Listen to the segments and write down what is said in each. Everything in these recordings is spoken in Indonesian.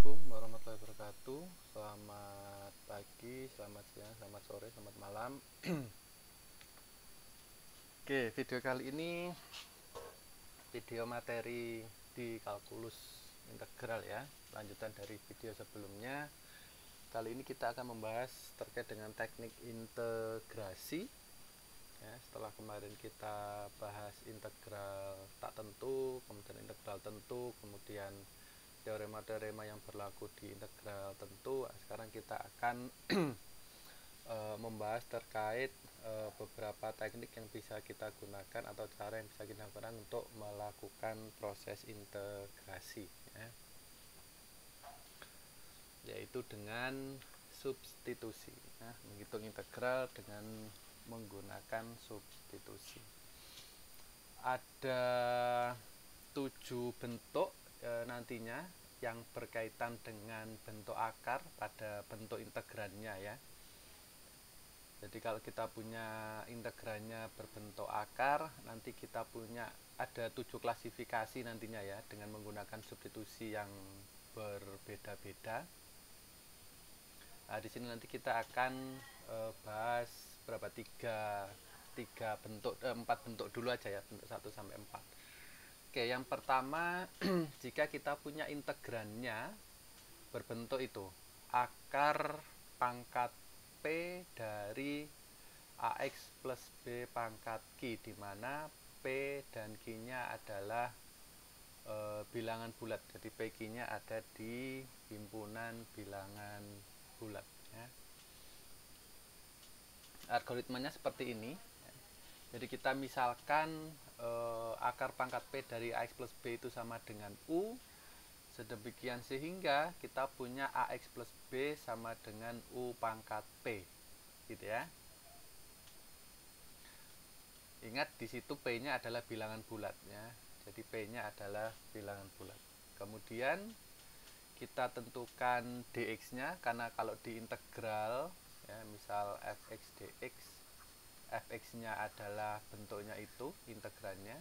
Assalamualaikum warahmatullahi wabarakatuh. Selamat pagi, selamat siang, selamat sore, selamat malam. Oke, video kali ini video materi di kalkulus integral ya. Lanjutan dari video sebelumnya. Kali ini kita akan membahas terkait dengan teknik integrasi. Ya, setelah kemarin kita bahas integral tak tentu, kemudian integral tentu, kemudian teorema-teorema yang berlaku di integral tentu. Sekarang kita akan membahas terkait beberapa teknik yang bisa kita gunakan atau cara yang bisa kita gunakan untuk melakukan proses integrasi ya. Yaitu dengan substitusi ya, menghitung integral dengan menggunakan substitusi. Ada 7 bentuk nantinya yang berkaitan dengan bentuk akar pada bentuk integrannya ya. Jadi kalau kita punya integrannya berbentuk akar, nanti kita punya ada 7 klasifikasi nantinya ya, dengan menggunakan substitusi yang berbeda-beda. Nah, di sini nanti kita akan bahas berapa 4 bentuk dulu aja ya, bentuk 1 sampai 4. Oke, yang pertama jika kita punya integrannya berbentuk itu akar pangkat P dari AX plus B pangkat Q, di mana P dan Q nya adalah bilangan bulat. Jadi P Q nya ada di himpunan bilangan bulat ya. Algoritmanya seperti ini. Jadi kita misalkan akar pangkat P dari AX plus B itu sama dengan U, sedemikian sehingga kita punya AX plus B sama dengan U pangkat P gitu ya. Ingat di situ P-nya adalah bilangan bulat ya. Jadi P-nya adalah bilangan bulat. Kemudian kita tentukan dx-nya, karena kalau di integral ya, misal fx dx, fx-nya adalah bentuknya itu integrannya.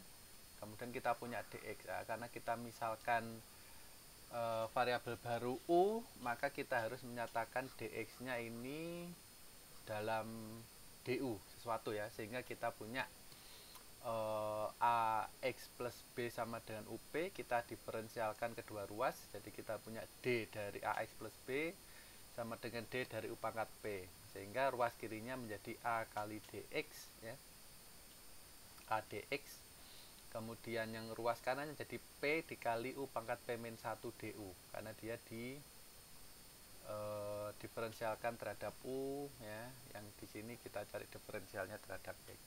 Kemudian kita punya dx ya, karena kita misalkan variabel baru u, maka kita harus menyatakan dx-nya ini dalam du sesuatu ya, sehingga kita punya ax plus b sama dengan up, kita diferensialkan kedua ruas, jadi kita punya d dari ax plus b sama dengan d dari u pangkat p, sehingga ruas kirinya menjadi a kali dx ya, a dx. Kemudian yang ruas kanannya jadi P dikali U pangkat P min 1 DU, karena dia diferensialkan terhadap U ya, yang di sini kita cari diferensialnya terhadap X.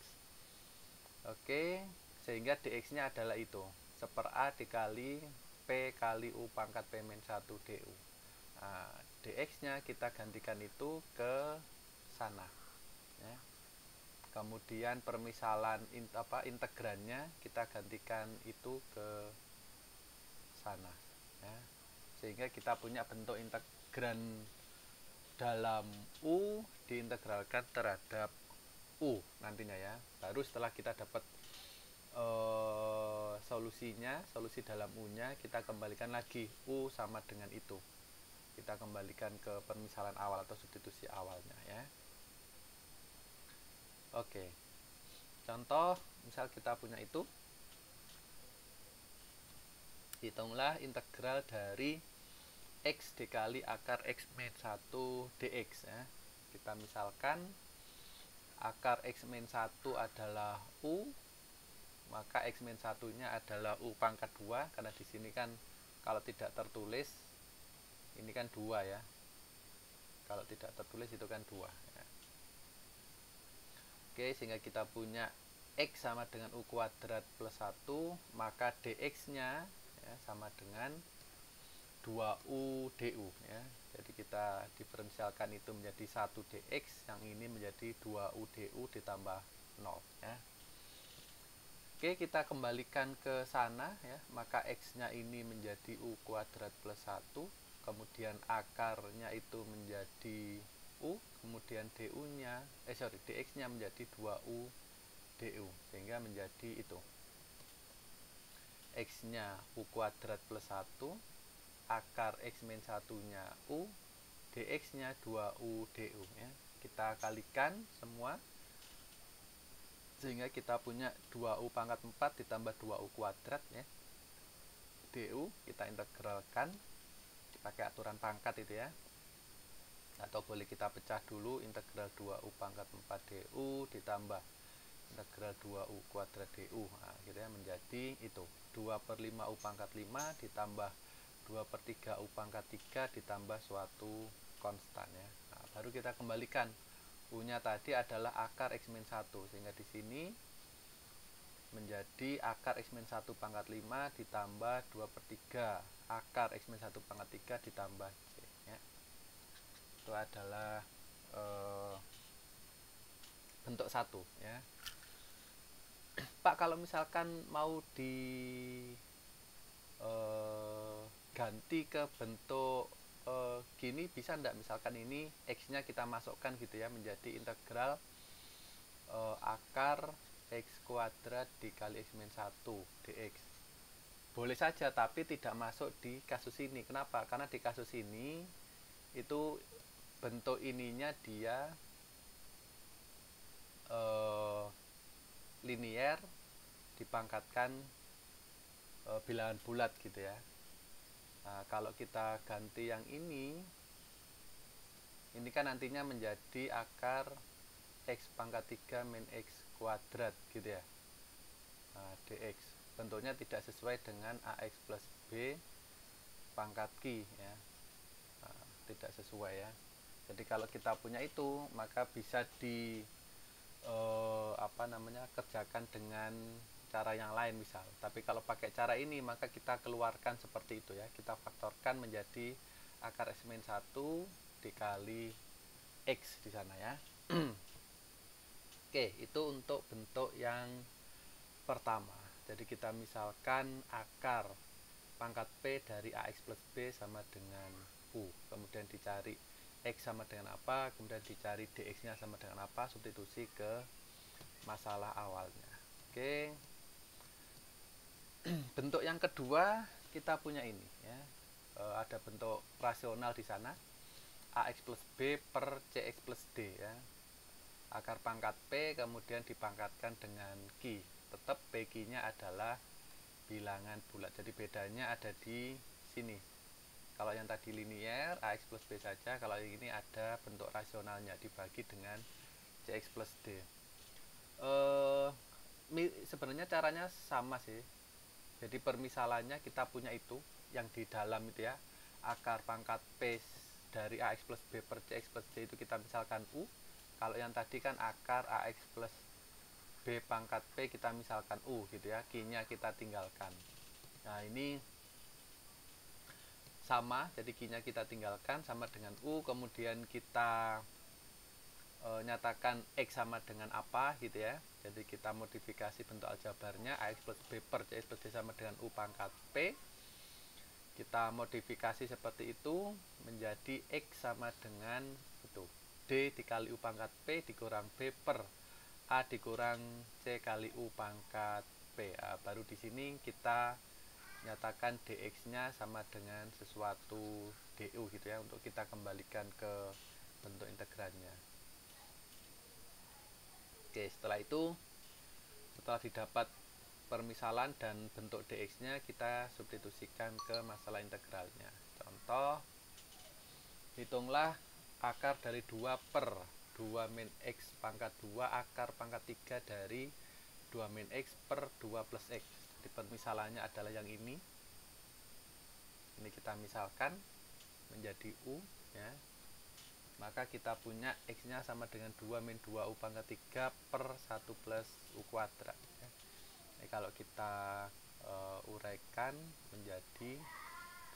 Oke, sehingga dx-nya adalah itu, 1/a dikali P kali U pangkat P min 1 DU. Nah, dx-nya kita gantikan itu ke sana ya. Kemudian permisalan integrannya kita gantikan itu ke sana ya. Sehingga kita punya bentuk integran dalam U diintegralkan terhadap U nantinya ya. Baru setelah kita dapat solusi dalam U nya, kita kembalikan lagi U sama dengan itu, kita kembalikan ke permisalan awal atau substitusi awalnya ya. Oke, contoh misal kita punya itu, hitunglah integral dari X dikali akar X min 1 dx ya. Kita misalkan akar X min 1 adalah U, maka X min 1 nya adalah U pangkat 2, karena di sini kan kalau tidak tertulis ini kan 2 ya, kalau tidak tertulis itu kan 2 ya. Oke, sehingga kita punya X sama dengan U kuadrat plus 1, maka dx nya ya, sama dengan 2U du ya. Jadi kita diferensialkan itu menjadi 1 dx, yang ini menjadi 2U du ditambah 0 ya. Oke, kita kembalikan ke sana ya, maka X nya ini menjadi U kuadrat plus 1, kemudian akarnya itu menjadi U, kemudian dx nya menjadi 2U du, sehingga menjadi itu X nya U kuadrat plus 1, akar X min 1 nya U, dx nya 2U du ya. Kita kalikan semua sehingga kita punya 2U pangkat 4 ditambah 2U kuadrat ya. Du kita integralkan pakai aturan pangkat itu ya. Atau boleh kita pecah dulu, integral 2U pangkat 4 du ditambah integral 2U kuadrat du. Nah, gitu ya, menjadi itu 2/5U pangkat 5 ditambah 2/3U pangkat 3 ditambah suatu konstan ya. Nah, baru kita kembalikan U-nya tadi adalah akar X min 1, sehingga di sini menjadi akar X min 1 pangkat 5 ditambah 2/3 akar X min 1 pangkat 3 ditambah C ya. Itu adalah bentuk 1 ya. Pak, kalau misalkan mau ganti ke bentuk gini bisa enggak, misalkan ini X nya kita masukkan gitu ya, menjadi integral akar X kuadrat dikali X min 1 dx. Boleh saja, tapi tidak masuk di kasus ini. Kenapa? Karena di kasus ini itu bentuk ininya dia linier dipangkatkan bilangan bulat gitu ya. Nah, kalau kita ganti yang ini kan nantinya menjadi akar X pangkat 3 min X kuadrat gitu ya. Nah, dx bentuknya tidak sesuai dengan AX plus B pangkat Q ya. Nah, tidak sesuai ya. Jadi kalau kita punya itu, maka bisa di kerjakan dengan cara yang lain misal. Tapi kalau pakai cara ini, maka kita keluarkan seperti itu ya. Kita faktorkan menjadi akar X min 1 dikali X di sana ya. Oke, itu untuk bentuk yang pertama. Jadi kita misalkan akar pangkat P dari AX plus B sama dengan U. Kemudian dicari X sama dengan apa, kemudian dicari dx nya sama dengan apa, substitusi ke masalah awalnya. Oke. Bentuk yang kedua kita punya ini ya. Ada bentuk rasional di sana, AX plus B per CX plus D ya. Akar pangkat P kemudian dipangkatkan dengan Q. Tetap PQ nya adalah bilangan bulat. Jadi bedanya ada di sini. Kalau yang tadi linier AX plus B saja, kalau yang ini ada bentuk rasionalnya dibagi dengan CX plus D. Sebenarnya caranya sama sih. Jadi permisalannya kita punya itu yang di dalam itu ya, akar pangkat P dari AX plus B per CX plus D itu kita misalkan U. Kalau yang tadi kan akar AX plus B pangkat P kita misalkan U gitu ya, Q-nya kita tinggalkan. Nah ini sama, jadi Q-nya kita tinggalkan sama dengan U, kemudian kita nyatakan X sama dengan apa gitu ya. Jadi kita modifikasi bentuk aljabarnya, AX plus B per CX plus D sama dengan U pangkat P. Kita modifikasi seperti itu menjadi X sama dengan itu D dikali U pangkat P dikurang B per A dikurang C kali U pangkat P. Baru di sini kita nyatakan dx-nya sama dengan sesuatu du gitu ya, untuk kita kembalikan ke bentuk integralnya. Oke, setelah itu, setelah didapat permisalan dan bentuk dx-nya, kita substitusikan ke masalah integralnya. Contoh, hitunglah akar dari 2 per 2 min X pangkat 2 akar pangkat 3 dari 2 min X per 2 plus X. Jadi permisalannya adalah yang ini. Ini kita misalkan menjadi U ya. Maka kita punya X nya sama dengan 2 min 2U pangkat 3 per 1 plus U kuadrat ya. Jadi kalau kita uraikan menjadi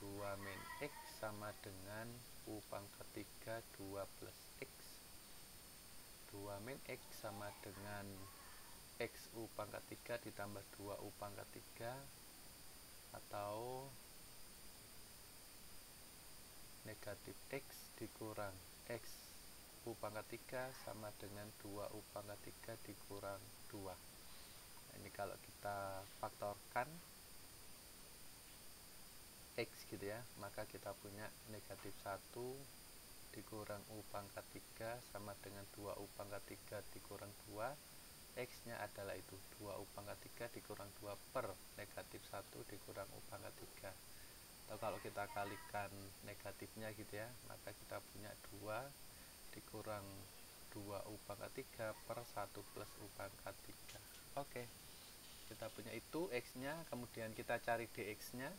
2 min X sama dengan U pangkat 3 2 plus X. 2 min X sama dengan XU pangkat 3 ditambah 2U pangkat 3, atau negatif X dikurang X U pangkat 3 sama dengan 2U pangkat 3 dikurang 2. Nah, ini kalau kita faktorkan X gitu ya, maka kita punya negatif 1 dikurang U pangkat 3 sama dengan 2U pangkat 3 dikurang 2. X nya adalah itu 2U pangkat 3 dikurang 2 per negatif 1 dikurang U pangkat 3. Atau kalau kita kalikan negatifnya gitu ya, maka kita punya 2 dikurang 2U pangkat 3 per 1 plus U pangkat 3. Oke, kita punya itu X nya, kemudian kita cari dx nya.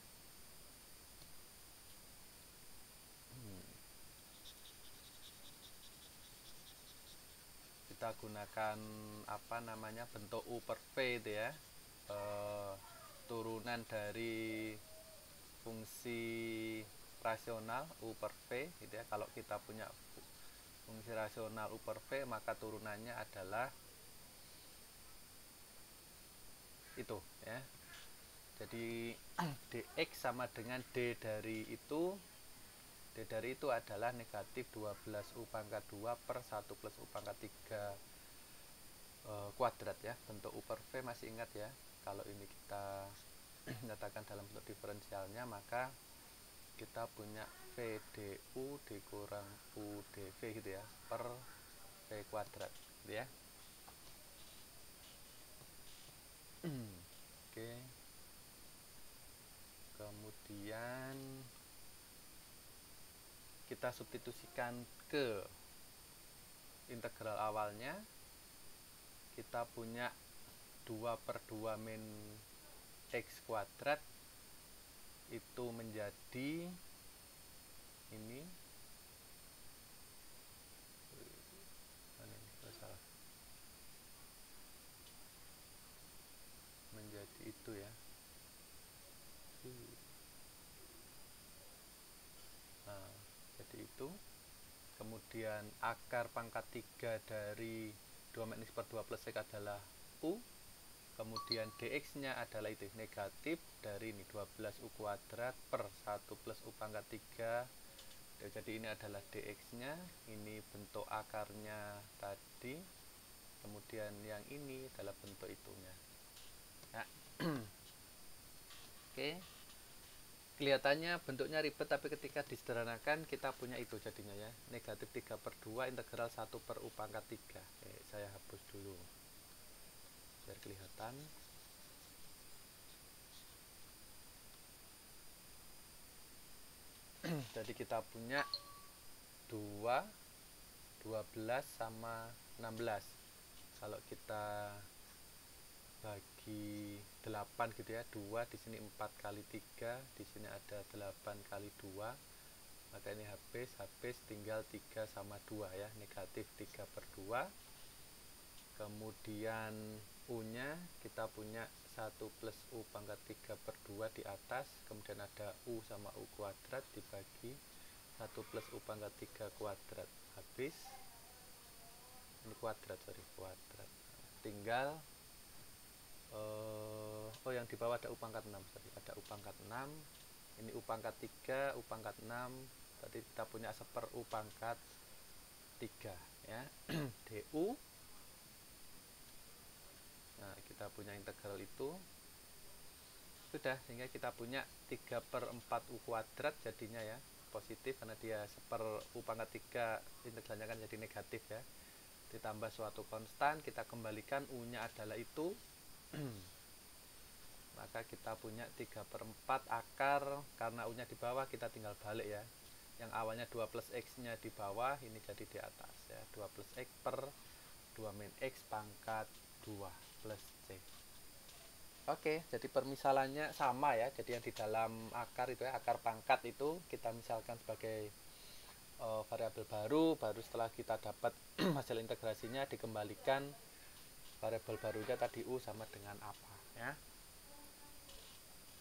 Kita gunakan apa namanya, bentuk U per V itu ya, turunan dari fungsi rasional U per V gitu ya. Kalau kita punya fungsi rasional U per V, maka turunannya adalah itu ya. Jadi dx sama dengan d dari itu. D dari itu adalah negatif 12U pangkat 2 per 1 plus U pangkat 3 kuadrat ya. Bentuk U per V masih ingat ya. Kalau ini kita nyatakan dalam bentuk diferensialnya, maka kita punya VDU dikurang UDV gitu ya, per V kuadrat gitu ya. Oke. Kemudian kita substitusikan ke integral awalnya. Kita punya 2 per 2 min X kuadrat itu menjadi ini menjadi itu ya. Nah, jadi itu. Kemudian akar pangkat 3 dari 2 min X per 2 plus X adalah U. Kemudian dx nya adalah itu, negatif dari ini 12U kuadrat per 1 plus U pangkat 3. Jadi ini adalah dx nya, ini bentuk akarnya tadi, kemudian yang ini adalah bentuk itunya ya. Oke, kelihatannya bentuknya ribet, tapi ketika disederhanakan kita punya itu jadinya ya, negatif 3 per 2 integral 1 per U pangkat 3. Saya hapus dulu biar kelihatan. Jadi kita punya 2, 12 sama 16. Kalau kita bagi 8 gitu ya, 2 di sini 4 kali 3, di sini ada 8 kali 2. Maka ini habis tinggal 3 sama 2 ya, negatif 3 per 2. Kemudian U-nya kita punya 1 plus U pangkat 3 per 2 di atas, kemudian ada U sama U kuadrat dibagi 1 plus U pangkat 3 kuadrat, habis ini kuadrat, tinggal oh yang di bawah ada U pangkat 6, ada U pangkat 6, ini U pangkat 3, U pangkat 6, tadi kita punya 1 per U pangkat 3 ya. DU. Nah, kita punya integral itu sudah, sehingga kita punya 3 per 4 U kuadrat jadinya ya, positif karena dia 1 per U pangkat 3 integralnya kan jadi negatif ya, ditambah suatu konstan, kita kembalikan U nya adalah itu. Maka kita punya 3 per 4 akar, karena U nya di bawah kita tinggal balik ya, yang awalnya 2 plus X nya di bawah, ini jadi di atas ya, 2 plus X per 2 min X pangkat 2 plus C. Oke, jadi permisalannya sama ya. Jadi yang di dalam akar itu ya, akar pangkat itu kita misalkan sebagai variabel baru setelah kita dapat hasil integrasinya dikembalikan variabel barunya tadi U sama dengan apa ya.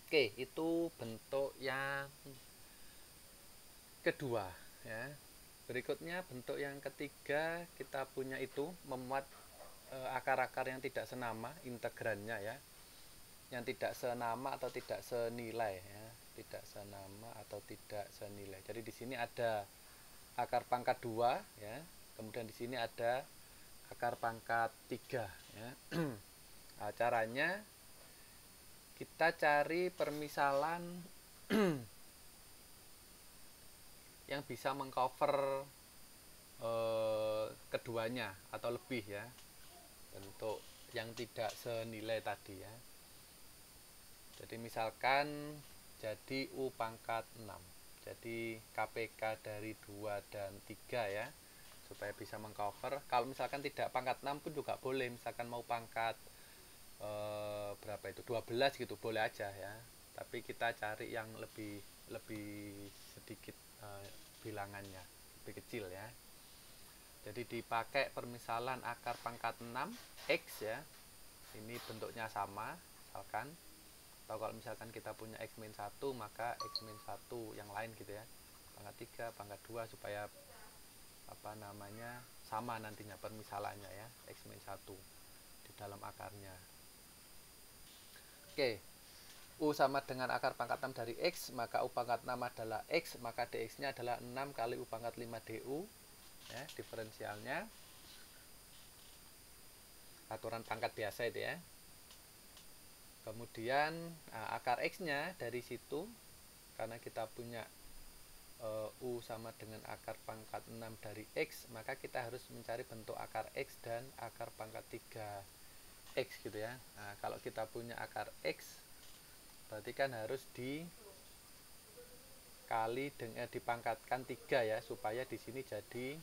Oke, itu bentuk yang kedua ya. Berikutnya bentuk yang ketiga, kita punya itu memuat akar-akar yang tidak senama integrannya ya, yang tidak senama atau tidak senilai ya, tidak senama atau tidak senilai. Jadi di sini ada akar pangkat 2 ya, kemudian di sini ada akar pangkat 3 ya. Nah, caranya kita cari permisalan yang bisa mengcover keduanya atau lebih ya, bentuk yang tidak senilai tadi ya. Jadi misalkan jadi U pangkat 6, jadi KPK dari 2 dan 3 ya, supaya bisa mengcover. Kalau misalkan tidak pangkat 6 pun juga boleh, misalkan mau pangkat berapa itu, 12 gitu boleh aja ya, tapi kita cari yang lebih sedikit bilangannya, lebih kecil ya. Jadi dipakai permisalan akar pangkat 6 X ya, ini bentuknya sama misalkan, atau kalau misalkan kita punya X min 1 maka X min 1 yang lain gitu ya, pangkat 3, pangkat 2, supaya apa namanya sama nantinya permisalannya ya, X min 1 di dalam akarnya. Oke, U sama dengan akar pangkat 6 dari X, maka U pangkat 6 adalah X, maka dx nya adalah 6 kali U pangkat 5 du ya, diferensialnya aturan pangkat biasa itu ya. Kemudian akar X nya dari situ, karena kita punya U sama dengan akar pangkat 6 dari X, maka kita harus mencari bentuk akar X dan akar pangkat 3 X gitu ya. Nah, kalau kita punya akar X berarti kan harus dikali dengan dipangkatkan 3 ya, supaya di sini jadi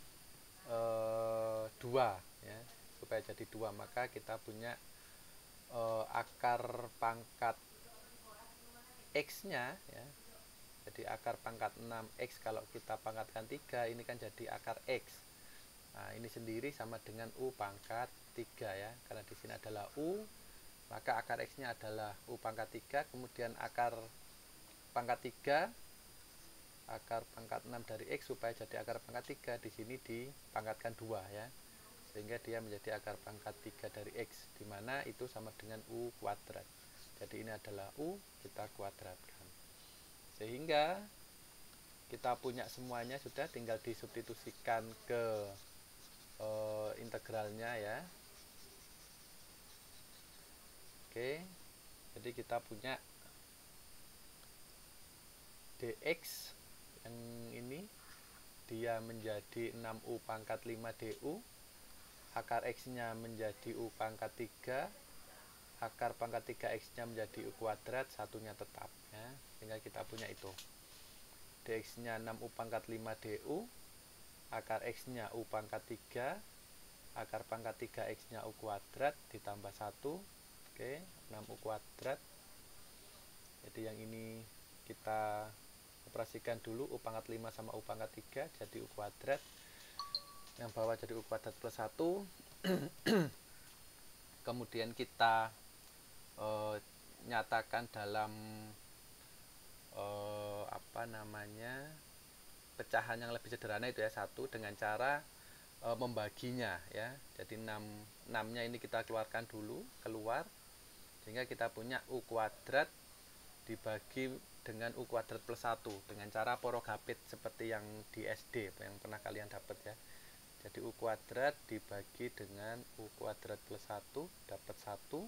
2 ya, supaya jadi 2 maka kita punya akar pangkat X nya ya, jadi akar pangkat 6X kalau kita pangkatkan 3 ini kan jadi akar X. Nah, ini sendiri sama dengan U pangkat 3 ya, karena di sini adalah U, maka akar X nya adalah U pangkat 3, kemudian akar pangkat 3 akar pangkat 6 dari X supaya jadi akar pangkat 3 di sini dipangkatkan 2 ya, sehingga dia menjadi akar pangkat 3 dari X, dimana itu sama dengan U kuadrat. Jadi ini adalah U, kita kuadratkan, sehingga kita punya semuanya, sudah tinggal disubstitusikan ke integralnya ya. Oke, jadi kita punya dx yang ini dia menjadi 6U pangkat 5 du, akar X nya menjadi U pangkat 3, akar pangkat 3X nya menjadi U kuadrat, satunya tetap ya, sehingga kita punya itu dx nya 6U pangkat 5 du, akar X nya U pangkat 3, akar pangkat 3X nya U kuadrat ditambah 1, oke, 6U kuadrat. Jadi yang ini kita operasikan dulu, U pangkat 5 sama U pangkat 3 jadi U kuadrat, yang bawah jadi U kuadrat plus 1. Kemudian kita nyatakan dalam apa namanya pecahan yang lebih sederhana itu ya, 1 dengan cara membaginya ya. Jadi 6 nya ini kita keluarkan dulu, keluar, sehingga kita punya U kuadrat dibagi dengan U kuadrat plus 1 dengan cara porogapit seperti yang di SD yang pernah kalian dapat ya. Jadi U kuadrat dibagi dengan U kuadrat plus 1 dapat 1,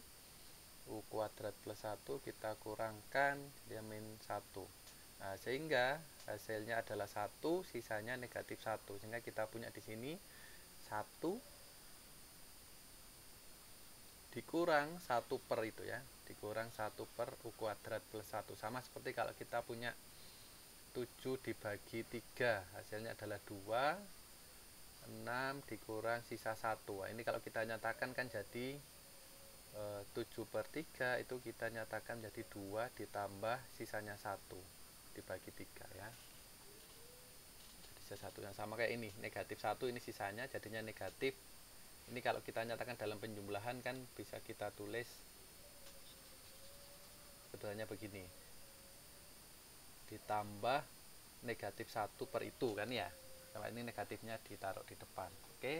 U kuadrat plus 1 kita kurangkan dia min 1. Nah, sehingga hasilnya adalah 1, sisanya negatif 1, sehingga kita punya di sini 1 dikurang 1 per itu ya, dikurang 1 per U kuadrat plus 1, sama seperti kalau kita punya 7 dibagi 3 hasilnya adalah 2, 6 dikurang sisa 1. Nah, ini kalau kita nyatakan kan jadi 7 per 3 itu kita nyatakan jadi 2 ditambah sisanya 1 dibagi 3 ya, jadi sisa 1 yang sama kayak ini, negatif 1 ini sisanya jadinya negatif. Ini kalau kita nyatakan dalam penjumlahan kan bisa kita tulis sebetulnya begini, ditambah negatif 1 per itu kan ya, kalau ini negatifnya ditaruh di depan. Oke.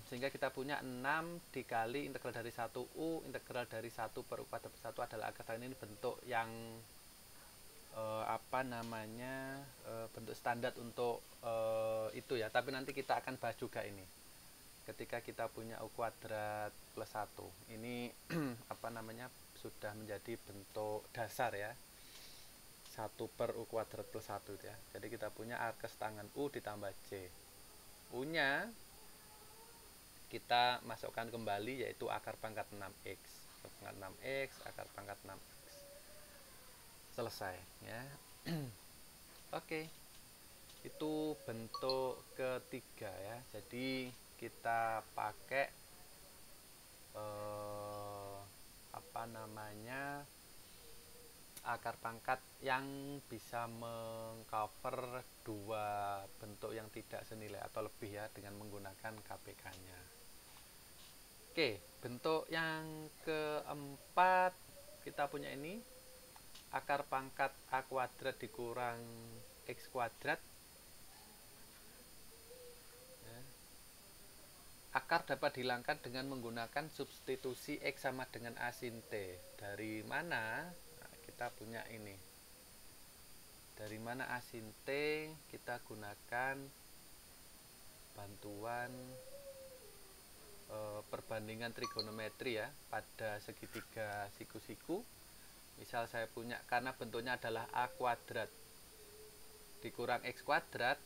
Sehingga kita punya 6 dikali integral dari 1U, integral dari 1 per U kuadrat plus 1 adalah akar. Ini bentuk yang apa namanya bentuk standar untuk itu ya, tapi nanti kita akan bahas juga ini ketika kita punya U kuadrat plus 1 ini apa namanya sudah menjadi bentuk dasar ya. 1/U² plus 1 ya. Jadi kita punya arkes tangen U ditambah C. U-nya kita masukkan kembali, yaitu akar pangkat 6X. Akar pangkat 6X, akar pangkat 6X. Selesai ya. Oke. Itu bentuk ketiga ya. Jadi kita pakai akar pangkat yang bisa mengcover dua bentuk yang tidak senilai atau lebih ya, dengan menggunakan KPK-nya. Oke, bentuk yang keempat kita punya ini akar pangkat A² dikurang X². Akar dapat dihilangkan dengan menggunakan substitusi X sama dengan A sin T. Dari mana? Nah, kita punya ini. Dari mana A sin T? Kita gunakan bantuan perbandingan trigonometri ya, pada segitiga siku-siku. Misal saya punya, karena bentuknya adalah A² dikurang X²,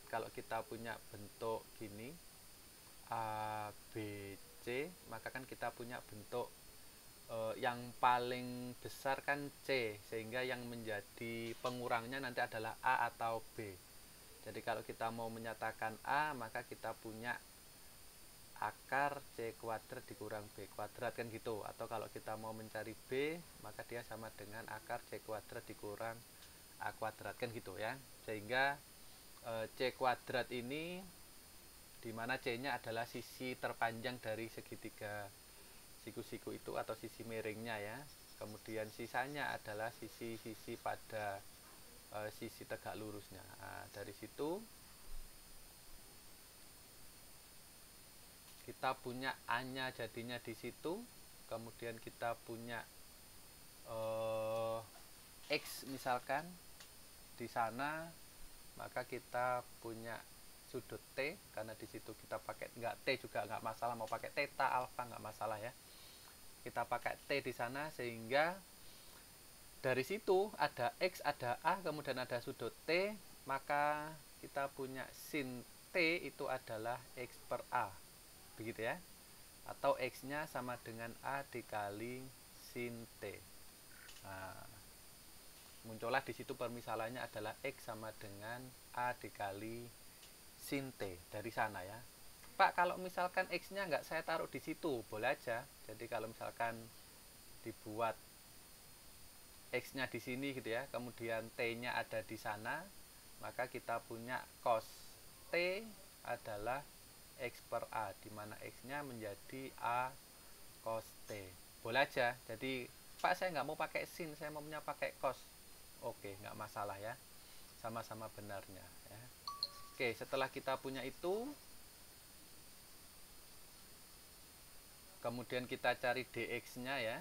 kalau kita punya bentuk gini A, B, C, maka kan kita punya bentuk yang paling besar kan C, sehingga yang menjadi pengurangnya nanti adalah A atau B. Jadi kalau kita mau menyatakan A, maka kita punya akar C² dikurang B² kan gitu. Atau kalau kita mau mencari B, maka dia sama dengan akar C² dikurang A² kan gitu ya. Sehingga C² ini, dimana C-nya adalah sisi terpanjang dari segitiga siku-siku itu atau sisi miringnya ya. Kemudian sisanya adalah sisi-sisi pada sisi tegak lurusnya. Nah, dari situ kita punya A-nya jadinya di situ. Kemudian kita punya X misalkan di sana, maka kita punya sudut T, karena di situ kita pakai nggak T juga nggak masalah, mau pakai theta alfa nggak masalah ya, kita pakai T di sana, sehingga dari situ ada X, ada A, kemudian ada sudut T, maka kita punya sin T itu adalah X per A, begitu ya, atau X nya sama dengan A dikali sin T. Nah, muncullah di situ permisalannya adalah X sama dengan A dikali sin T dari sana ya. Pak, kalau misalkan X-nya nggak saya taruh di situ, boleh aja. Jadi kalau misalkan dibuat X-nya di sini gitu ya, kemudian T-nya ada di sana, maka kita punya cos T adalah X per A, di mana X-nya menjadi A cos T. Boleh aja. Jadi, Pak, saya nggak mau pakai sin, saya maunya pakai cos. Oke, nggak masalah ya. Sama-sama benarnya ya. Oke, setelah kita punya itu, kemudian kita cari dx-nya ya.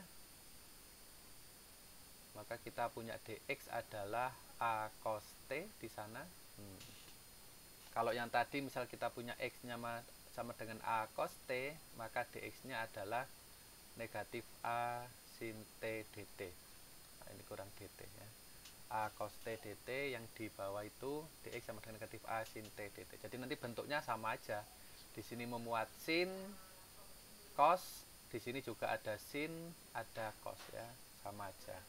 Maka kita punya dx adalah A cos T di sana. Kalau yang tadi misal kita punya x-nya sama dengan A cos T, maka dx-nya adalah negatif A sin T dt. Nah, ini kurang dt ya. A cos T dt, yang di bawah itu dx sama dengan negatif A sin T dt. Jadi nanti bentuknya sama aja. Di sini memuat sin, cos, di sini juga ada sin, ada cos ya, sama aja.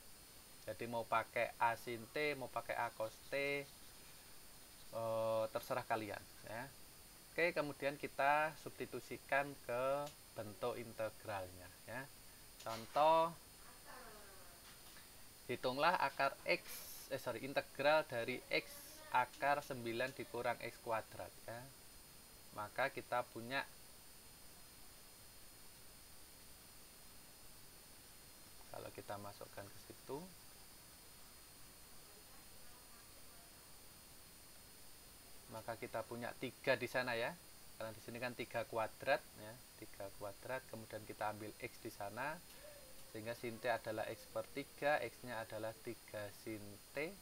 Jadi mau pakai A sin T, mau pakai A cos T, terserah kalian ya. Oke, kemudian kita substitusikan ke bentuk integralnya ya. Contoh, hitunglah akar integral dari X akar 9 dikurang X² ya. Maka kita punya kalau kita masukkan ke situ, maka kita punya 3 di sana ya. Karena di sini kan 3 kuadrat ya, 3 kuadrat, kemudian kita ambil X di sana, sehingga sin T adalah X per 3, X-nya adalah 3 sin T,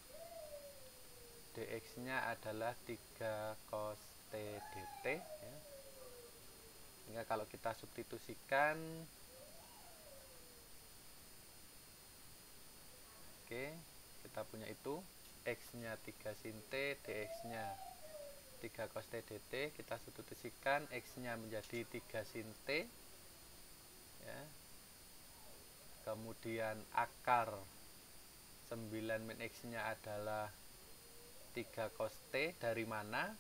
dx-nya adalah 3 cos T dt ya. Sehingga kalau kita substitusikan, oke, kita punya itu X nya 3 sin T, dx nya 3 cos T dt. Kita substitusikan, X nya menjadi 3 sin T ya. Kemudian akar 9 min X nya adalah 3 cos T. Dari mana?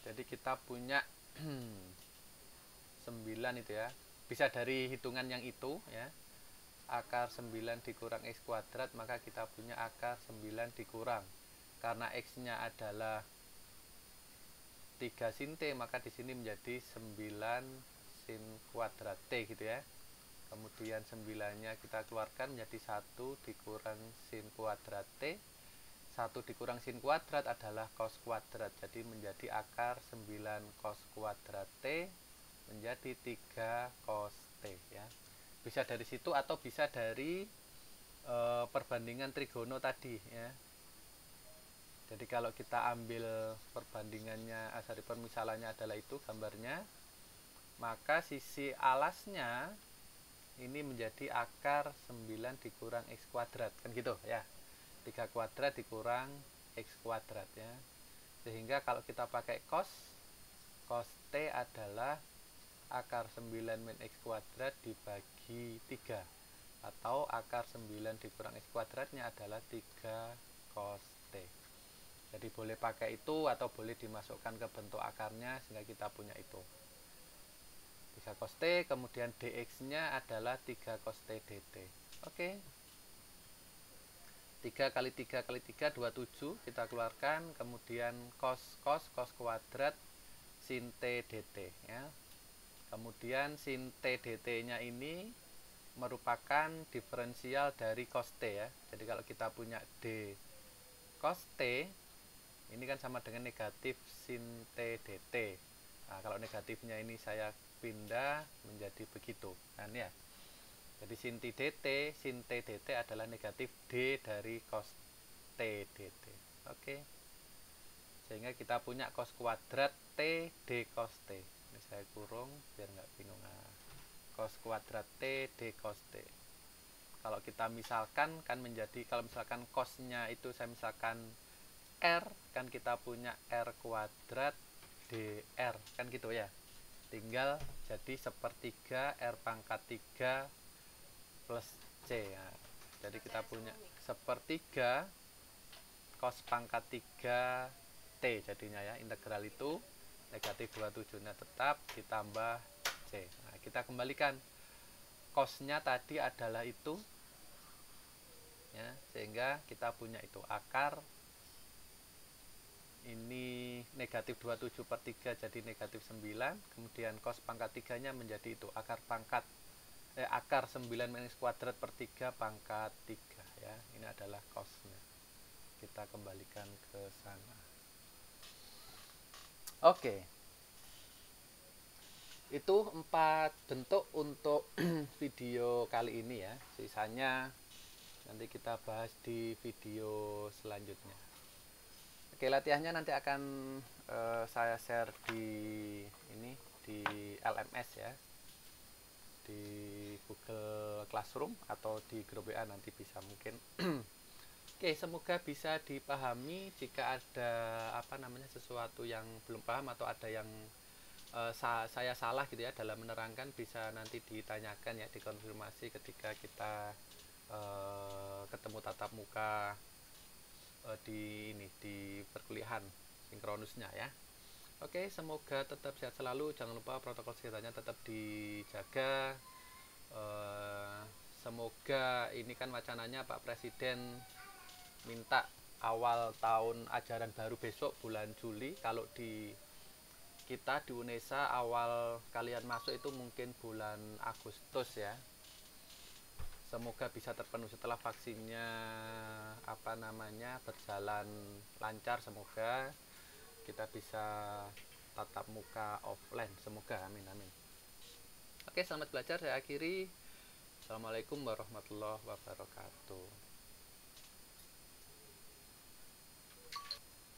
Jadi kita punya 9 itu ya, bisa dari hitungan yang itu ya, akar 9 dikurang X kuadrat, maka kita punya akar 9 dikurang, karena X nya adalah 3 sin T, maka di sini menjadi 9 sin kuadrat T gitu ya. Kemudian 9 nya kita keluarkan menjadi 1 dikurang sin kuadrat T. 1 dikurang sin kuadrat adalah cos kuadrat, jadi menjadi akar 9 cos kuadrat T menjadi 3 cos T ya. Bisa dari situ atau bisa dari perbandingan trigono tadi ya. Jadi kalau kita ambil perbandingannya, sorry, permisalannya adalah itu gambarnya, maka sisi alasnya ini menjadi akar 9 dikurang X kuadrat, kan gitu ya. 3 kuadrat dikurang X kuadrat ya. Sehingga kalau kita pakai cos T adalah akar 9 min X kuadrat dibagi 3, atau akar 9 dikurang X kuadratnya adalah 3 cos T. Jadi boleh pakai itu atau boleh dimasukkan ke bentuk akarnya sehingga kita punya itu 3 cos T. Kemudian dx nya adalah 3 cos T dt. Oke, 3 kali 3 kali 3 27 kita keluarkan, kemudian cos kuadrat sin T dt ya. Kemudian sin T dt nya ini merupakan diferensial dari cos T ya. Jadi kalau kita punya D cos T ini kan sama dengan negatif sin T dt. Nah, kalau negatifnya ini saya pindah menjadi begitu kan ya. Jadi sin T dt adalah negatif D dari cos T dt. Oke. Sehingga kita punya cos kuadrat T D cos T. Ini saya kurung biar nggak bingung. Nah, cos kuadrat T D cos T. Kalau kita misalkan kan menjadi, kalau misalkan cosnya itu saya misalkan R, kan kita punya R kuadrat DR, kan gitu ya. Tinggal jadi sepertiga R pangkat 3 plus C ya. Jadi kita punya sepertiga cos pangkat 3 T jadinya ya. Integral itu negatif 27 nya tetap ditambah C. Nah, kita kembalikan cosnya tadi adalah itu ya, sehingga kita punya itu akar ini negatif 27 per 3 jadi negatif 9, kemudian cos pangkat 3 nya menjadi itu akar 9 min X kuadrat per 3 pangkat 3 ya. Ini adalah cosnya. Kita kembalikan ke sana. Oke. Itu 4 bentuk untuk video kali ini ya. Sisanya nanti kita bahas di video selanjutnya. Oke, latihannya nanti akan saya share di LMS ya, di Google Classroom atau di grup WA nanti bisa mungkin. Oke, semoga bisa dipahami. Jika ada sesuatu yang belum paham atau ada yang saya salah gitu ya dalam menerangkan, bisa nanti ditanyakan ya, dikonfirmasi ketika kita ketemu tatap muka di perkuliahan sinkronusnya ya. Oke, semoga tetap sehat selalu. Jangan lupa protokol kesehatannya tetap dijaga. Semoga ini kan wacananya Pak Presiden minta awal tahun ajaran baru besok bulan Juli. Kalau di kita di UNESA awal kalian masuk itu mungkin bulan Agustus ya. Semoga bisa terpenuhi setelah vaksinnya berjalan lancar. Semoga kita bisa tatap muka offline, semoga, amin amin. Oke, selamat belajar, saya akhiri. Assalamualaikum warahmatullahi wabarakatuh.